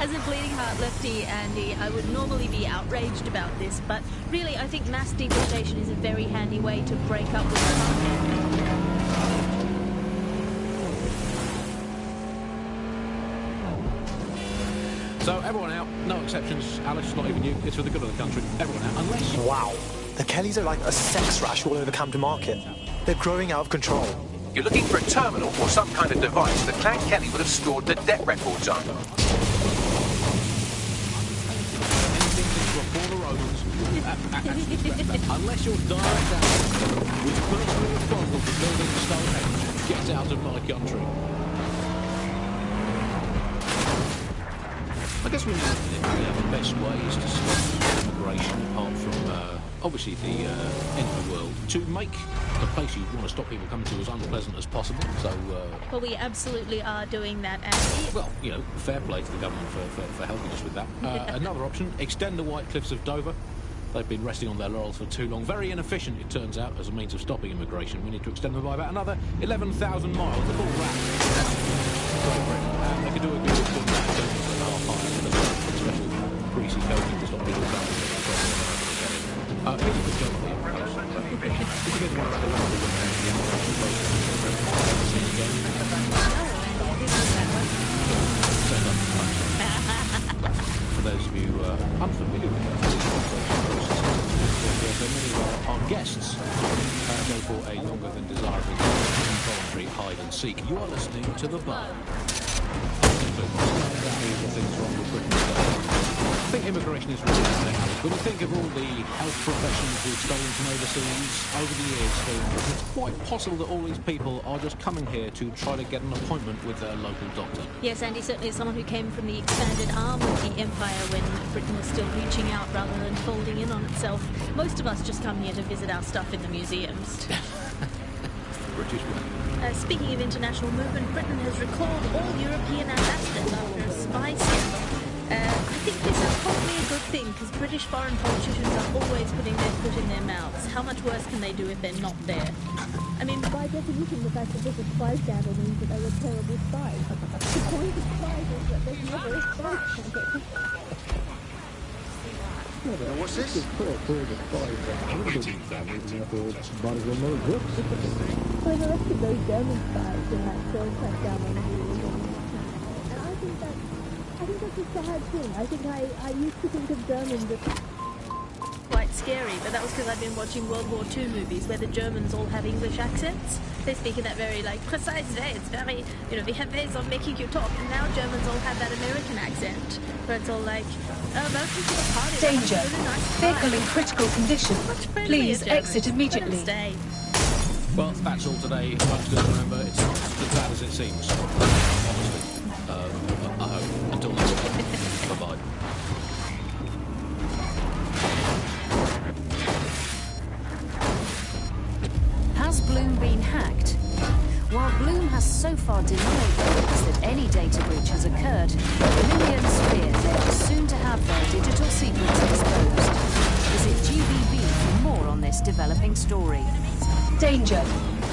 As a bleeding heart lefty, Andy, I would normally be outraged about this, but really I think mass deportation is a very handy way to break up with the market. So everyone out, no exceptions. Alice, not even you. It's for the good of the country. Everyone out, unless... Wow. The Kellys are like a sex rash all over Camden Market. They're growing out of control. You're looking for a terminal or some kind of device that Clan Kelly would have stored the debt records on. Unless you're direct out with personally responsible for building Stonehenge, get out of my country. I guess we have the best ways to stop immigration, apart from obviously the end of the world, to make the place you want to stop people coming to as unpleasant as possible. So, well, we absolutely are doing that, Andy. Well, you know, fair play to the government for helping us with that. Another option: extend the White Cliffs of Dover. They've been resting on their laurels for too long. Very inefficient, it turns out, as a means of stopping immigration. We need to extend them by about another 11,000 miles. The full wrap. They could do a good job special greasy coating to stop people coming across the If you get one of for those of you unfamiliar with many of our guests go for a longer than desirable voluntary hide and seek. You are listening to The Bar. I think immigration is really Alice. When you think of all the health professions we've stolen from overseas over the years, it's quite possible that all these people are just coming here to try to get an appointment with their local doctor. Yes, Andy, certainly as someone who came from the expanded arm of the empire when Britain was still reaching out rather than folding in on itself. Most of us just come here to visit our stuff in the museums. British way. Speaking of international movement, Britain has recalled all European ambassadors after a spy scandal. I think this is probably a good thing, because British foreign politicians are always putting their foot in their mouths. How much worse can they do if they're not there? I mean, by definition, the fact that this is a spy scandal means that they were terrible spies. The point of spies is that there's never a spy scandal. What's this? So they've arrested those German spies in that third crackdown on the Jews. And I think that's a sad thing. I think I used to think of Germans as quite scary, but that was because I've been watching World War II movies where the Germans all have English accents. They speak in that very, precise way. It's very, we have ways of making you talk. And now Germans all have that American accent, where it's all like, welcome to the party. Danger. Really nice Vehicle in critical condition. Please exit immediately. Well, that's all today. Youngsters, remember, it's not as bad as it seems. Honestly. I hope. Until next time. Bye-bye. Has Bloom been hacked? While Bloom has so far denied evidence that any data breach has occurred, millions fear they are soon to have their digital secrets exposed. Visit GBB for more on this developing story. Danger.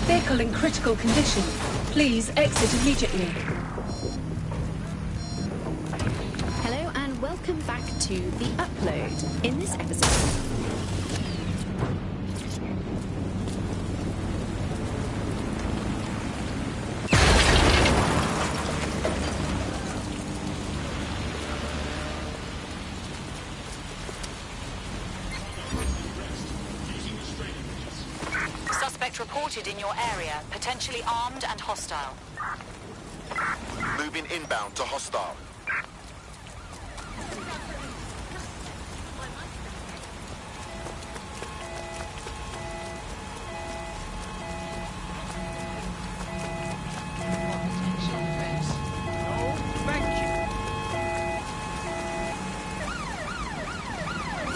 Vehicle in critical condition. Please exit immediately. Hello and welcome back to The Upload. In this episode... Reported in your area, potentially armed and hostile. Moving inbound to hostile.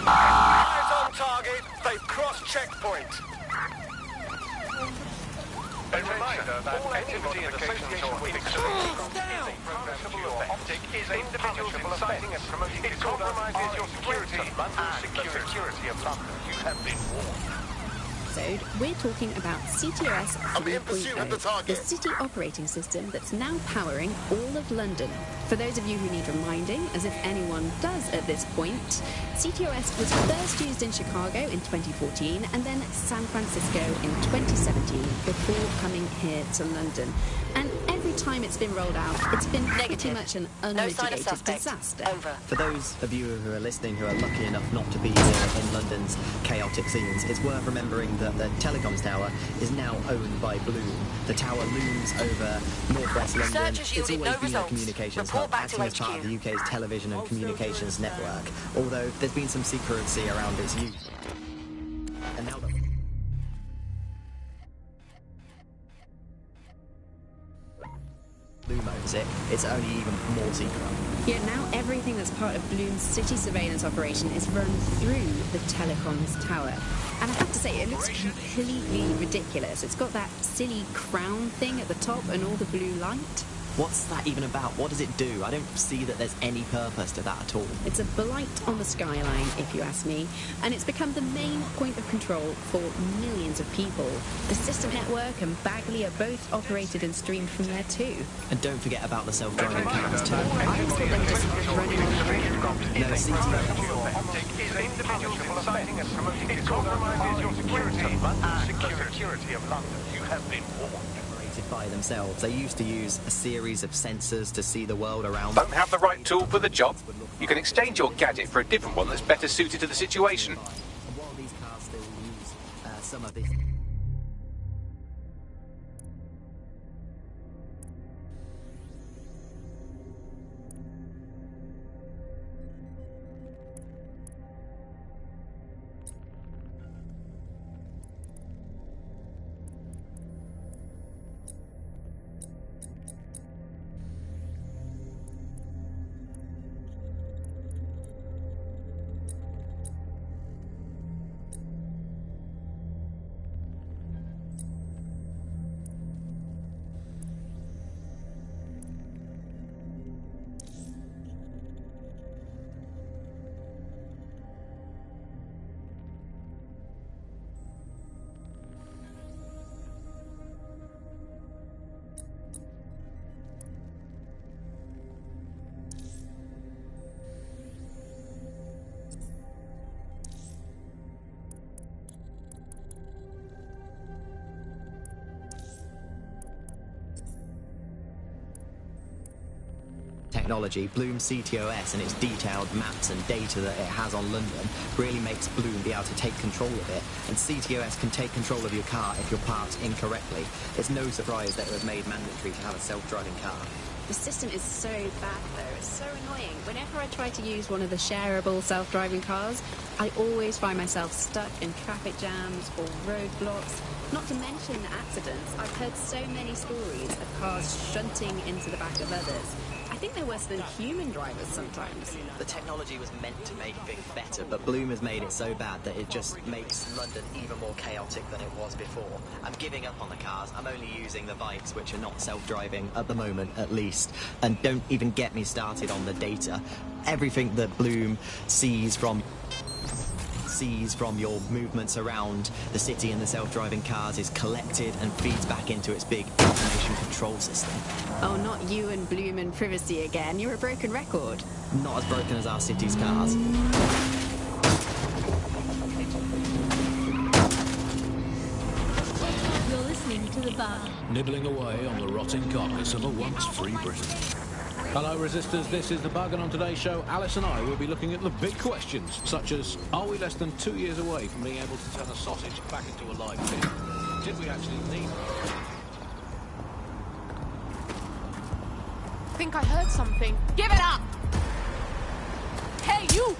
Eyes on target. They've crossed checkpoint. A reminder that activity in association with optic is individuals inciting and promoting disorder compromises your security and the security of London. You have been warned. We're talking about CTOS I'm in pursuit of the 3.0, target. the city operating system that's now powering all of London. For those of you who need reminding, as if anyone does at this point, CTOS was first used in Chicago in 2014 and then San Francisco in 2017 before coming here to London. And every time it's been rolled out, it's been pretty much an unmitigated disaster. For those of you who are listening who are lucky enough not to be here in London's chaotic scenes, it's worth remembering that the telecoms tower is now owned by Bloom. The tower looms over northwest London. It's always been a communications hub, acting as part of the UK's television and communications network, although there's been some secrecy around its use. And now the Bloom owns it, it's only even more secret. Yet now everything that's part of Bloom's city surveillance operation is run through the telecoms tower. And I have to say, it looks completely ridiculous. It's got that silly crown thing at the top and all the blue light. What's that even about? What does it do? I don't see that there's any purpose to that at all. It's a blight on the skyline, if you ask me, and it's become the main point of control for millions of people. The System Network and Bagley are both operated and streamed from there too. And don't forget about the self-driving cars too. I just thought they were just running on the road. No, It compromises your security and the security of London. You have been warned. By themselves. They used to use a series of sensors to see the world around them. Don't have the right tool for the job? You can exchange your gadget for a different one that's better suited to the situation. While these cars still use some of this... technology, Bloom CTOS and its detailed maps and data that it has on London really makes Bloom be able to take control of it, and CTOS can take control of your car if you're parked incorrectly. It's no surprise that it was made mandatory to have a self-driving car. The system is so bad though, it's so annoying. Whenever I try to use one of the shareable self-driving cars, I always find myself stuck in traffic jams or roadblocks. Not to mention accidents. I've heard so many stories of cars shunting into the back of others. I think they're worse than human drivers sometimes. The technology was meant to make things better, but Bloom has made it so bad that it just makes London even more chaotic than it was before. I'm giving up on the cars. I'm only using the bikes, which are not self-driving at the moment, at least. And don't even get me started on the data. Everything that Bloom sees from your movements around the city and the self-driving cars is collected and feeds back into its big information control system. Oh, not you and Bloom and privacy again. You're a broken record. Not as broken as our city's cars. You're listening to The Bug. Nibbling away on the rotting carcass of a once free Britain. Hello resistors, this is The Bug, and on today's show Alice and I will be looking at the big questions, such as, are we less than 2 years away from being able to turn a sausage back into a live pig? Did we actually need it? I think I heard something. Give it up! Hey, you!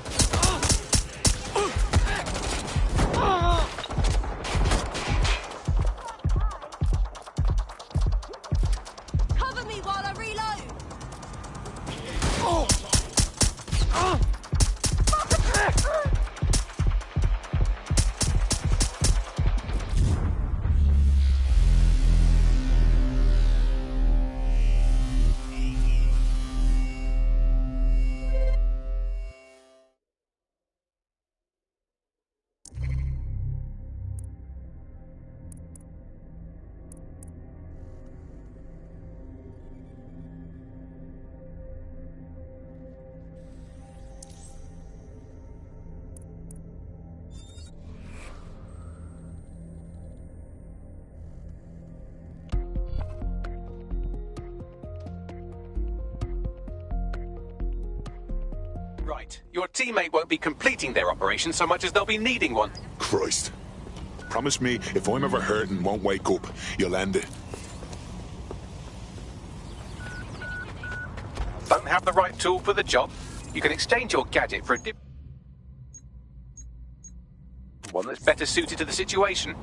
Right. Your teammate won't be completing their operation so much as they'll be needing one. Christ. Promise me, if I'm ever hurt and won't wake up, you'll end it. Don't have the right tool for the job? You can exchange your gadget for a different one that's better suited to the situation.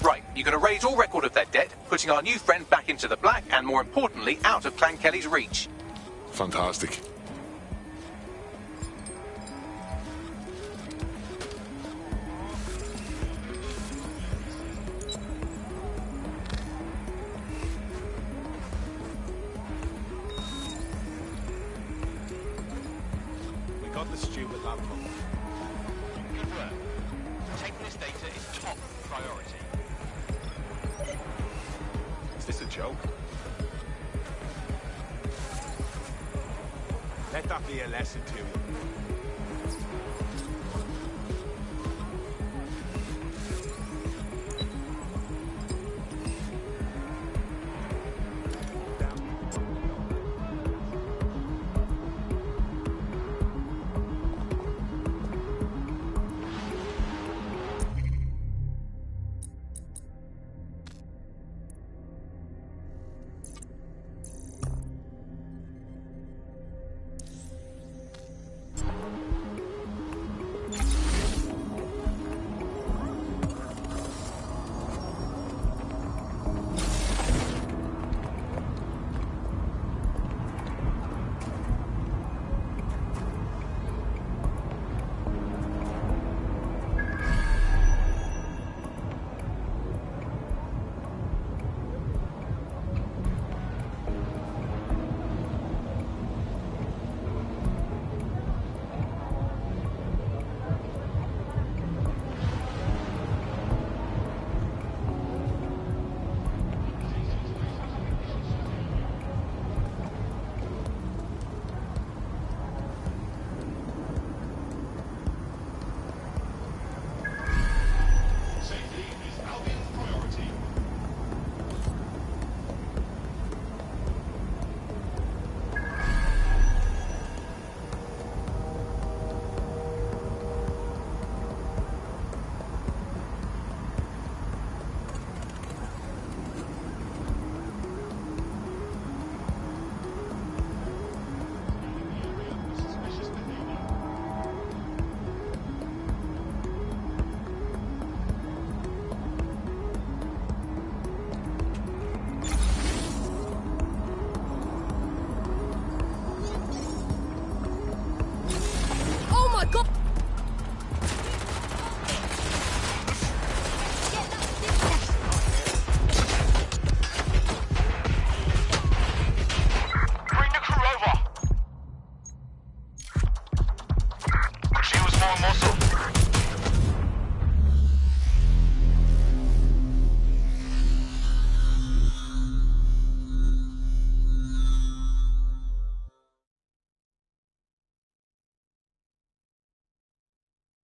Right, you can erase all record of their debt, putting our new friend back into the black and, more importantly, out of Clan Kelly's reach. Fantastic. We got the stupid laptop. Good work. Taking this data is top priority. Is this a joke? Let that be a lesson to you. Muscle.